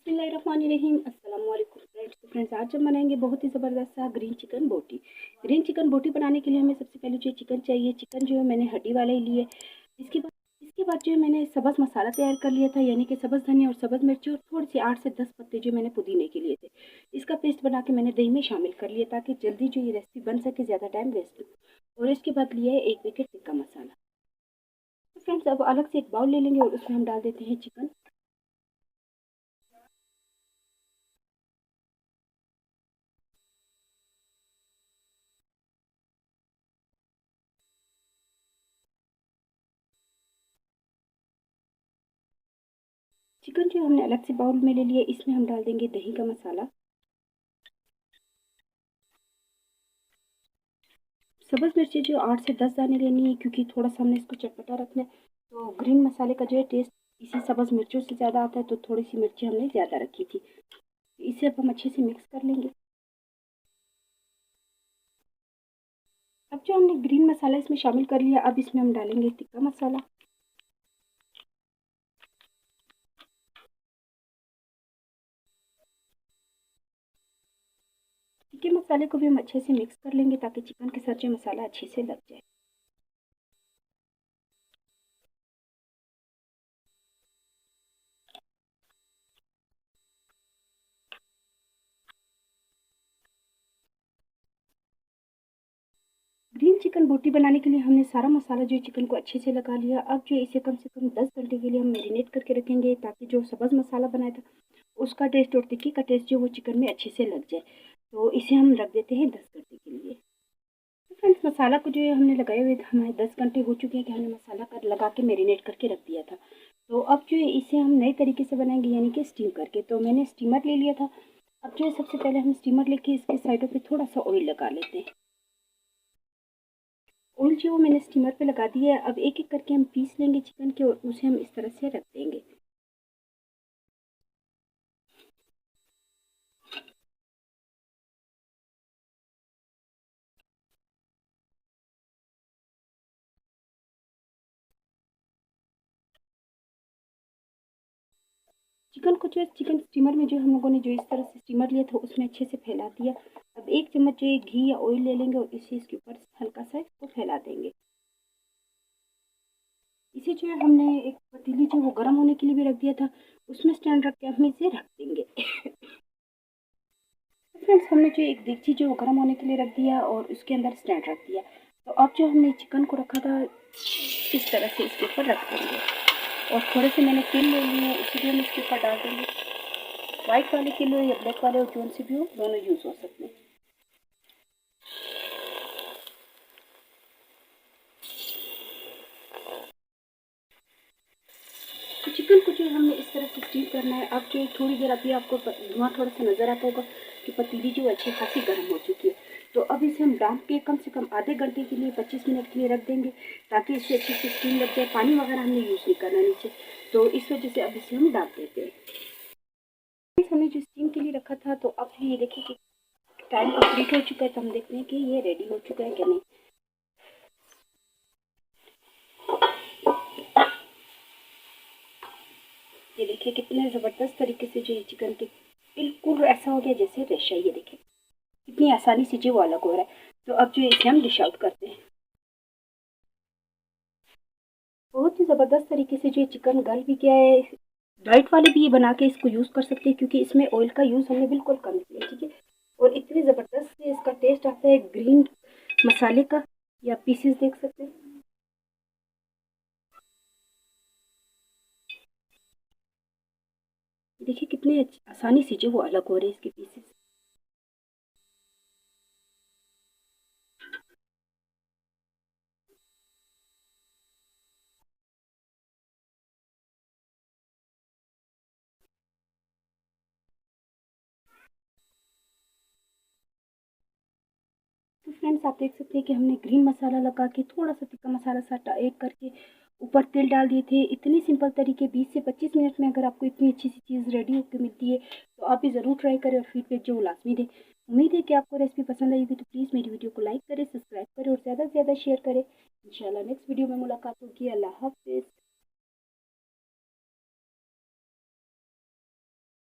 बिस्मिल्लाहिर्रहमानिर्रहीम। अस्सलाम वालेकुम फ्रेंड्स। आज हम बनाएंगे बहुत ही ज़बरदस्त सा ग्रीन चिकन बोटी। ग्रीन चिकन बोटी बनाने के लिए हमें सबसे पहले जो चिकन चाहिए। चिकन जो है मैंने हड्डी वाला ही लिए। इसके बाद जो है मैंने सब्ज़ मसाला तैयार कर लिया था, यानी कि सब्ज़ धनिया और सब्ज़ मिर्ची और थोड़ी सी 8 से 10 पत्ते जो मैंने पुदीने के लिए थे। इसका पेस्ट बना के मैंने दही में शामिल कर लिया ताकि जल्दी जो ये रेसिपी बन सके, ज़्यादा टाइम वेस्ट हो। और इसके बाद लिया है 1 पैकेट टिक्का मसाला। तो फ्रेंड्स अब अलग से एक बाउल ले लेंगे और उसमें हम डाल देते हैं चिकन। चिकन जो हमने अलग से बाउल में ले लिया, इसमें हम डाल देंगे दही का मसाला। सब्ज़ मिर्ची जो 8 से 10 दाने लेनी है, क्योंकि थोड़ा सा हमने इसको चटपटा रखना है। तो ग्रीन मसाले का जो है टेस्ट इसी सब्ज़ मिर्चों से ज़्यादा आता है, तो थोड़ी सी मिर्ची हमने ज़्यादा रखी थी। इसे अब हम अच्छे से मिक्स कर लेंगे। अब जो हमने ग्रीन मसाला इसमें शामिल कर लिया, अब इसमें हम डालेंगे टिक्का मसाला। टिक्के मसाले को भी हम अच्छे से मिक्स कर लेंगे ताकि चिकन के साथ जो मसाला अच्छे से लग जाए। ग्रीन चिकन बोटी बनाने के लिए हमने सारा मसाला जो चिकन को अच्छे से लगा लिया। अब जो इसे कम से कम 10 घंटे के लिए हम मैरिनेट करके रखेंगे ताकि जो सब्ज़ मसाला बनाया था उसका टेस्ट और टिक्की का टेस्ट जो वो चिकन में अच्छे से लग जाए। तो इसे हम रख देते हैं 10 घंटे के लिए। तो फ्रेंड्स मसाला को जो है हमने लगाए हुए थे, हमारे 10 घंटे हो चुके हैं कि हमने मसाला कर लगा के मैरिनेट करके रख दिया था। तो अब जो है इसे हम नए तरीके से बनाएंगे, यानी कि स्टीम करके। तो मैंने स्टीमर ले लिया था। अब जो है सबसे पहले हम स्टीमर लेके इसके साइडों पे थोड़ा सा ऑयल लगा लेते हैं। ऑयल जो वो मैंने स्टीमर पे लगा दिया है। अब एक एक करके हम पीस लेंगे चिकन के और उसे हम इस तरह से रख देंगे। चिकन को जो है चिकन स्टीमर में जो हम लोगों ने जो इस तरह से स्टीमर लिया था उसमें अच्छे से फैला दिया। अब एक चम्मच जो है घी या ऑयल ले लेंगे और इसे इसके ऊपर हल्का सा इसको फैला देंगे। इसे जो है हमने एक पतीली जो वो गर्म होने के लिए भी रख दिया था, उसमें स्टैंड रख के हम इसे रख देंगे। तो फ्रेंड्स हमने जो एक देगची जो गर्म होने के लिए रख दिया और उसके अंदर स्टैंड रख दिया। तो अब जो हमने चिकन को रखा था इस तरह से इसके ऊपर रख देंगे और थोड़े से मैंने तिल ले लिए हैं, उसे भी हम इसके ऊपर डाल देंगे। वाइट वाले तिल हो या ब्लैक वाले हो, जोन से भी हो, दोनों यूज़ हो सकते हैं। तो चिकन को जो हमने इस तरह से स्टीम करना है। अब जो थोड़ी देर अभी आपको धुआं थोड़ा सा नज़र आता होगा कि पतीली जो अच्छी खासी गर्म हो चुकी है। तो अब इसे हम ढक के कम से कम आधे घंटे के लिए 25 मिनट के लिए रख देंगे ताकि इससे अच्छे से स्टीम लग जाए। पानी वगैरह हमने यूज़ नहीं करना नीचे, तो इस वजह से अब इसे हम ढक देते हैं। हमने जो स्टीम के लिए रखा था, तो अब ये देखिए कि टाइम कंप्लीट हो चुका है। तो हम देखते हैं कि ये रेडी हो चुका है कि नहीं। ये देखिए कितने ज़बरदस्त तरीके से जो ये चिकन के बिल्कुल ऐसा हो गया जैसे रेशा। ये देखिए कितनी आसानी से जो वो अलग हो रहा है। तो अब जो इसे हम डिश आउट करते हैं। बहुत ही ज़बरदस्त तरीके से जो चिकन गल भी गया है। डाइट वाले भी ये बना के इसको यूज़ कर सकते हैं क्योंकि इसमें ऑयल का यूज़ हमने बिल्कुल कम किया, ठीक है। और इतनी ज़बरदस्त से इसका टेस्ट आता है ग्रीन मसाले का। या पीसेस देख सकते हैं, देखिए कितने आसानी से जो वो अलग हो रहे हैं इसके पीसेस। तो फ्रेंड्स आप देख सकते हैं कि हमने ग्रीन मसाला लगा के थोड़ा सा तिक्का मसाला सा ऐड करके ऊपर तिल डाल दिए थे। इतनी सिंपल तरीके 20 से 25 मिनट में अगर आपको इतनी अच्छी सी चीज़ रेडी होकर मिलती है तो आप भी ज़रूर ट्राई करें और फीडबैक जो लाजमी दें। उम्मीद है कि आपको रेसिपी पसंद आई होगी, तो प्लीज़ मेरी वीडियो को लाइक करें, सब्सक्राइब करें और ज़्यादा से ज़्यादा शेयर करें। इंशाल्लाह नेक्स्ट वीडियो में मुलाकात होगी। अल्लाह हाफ़िज़।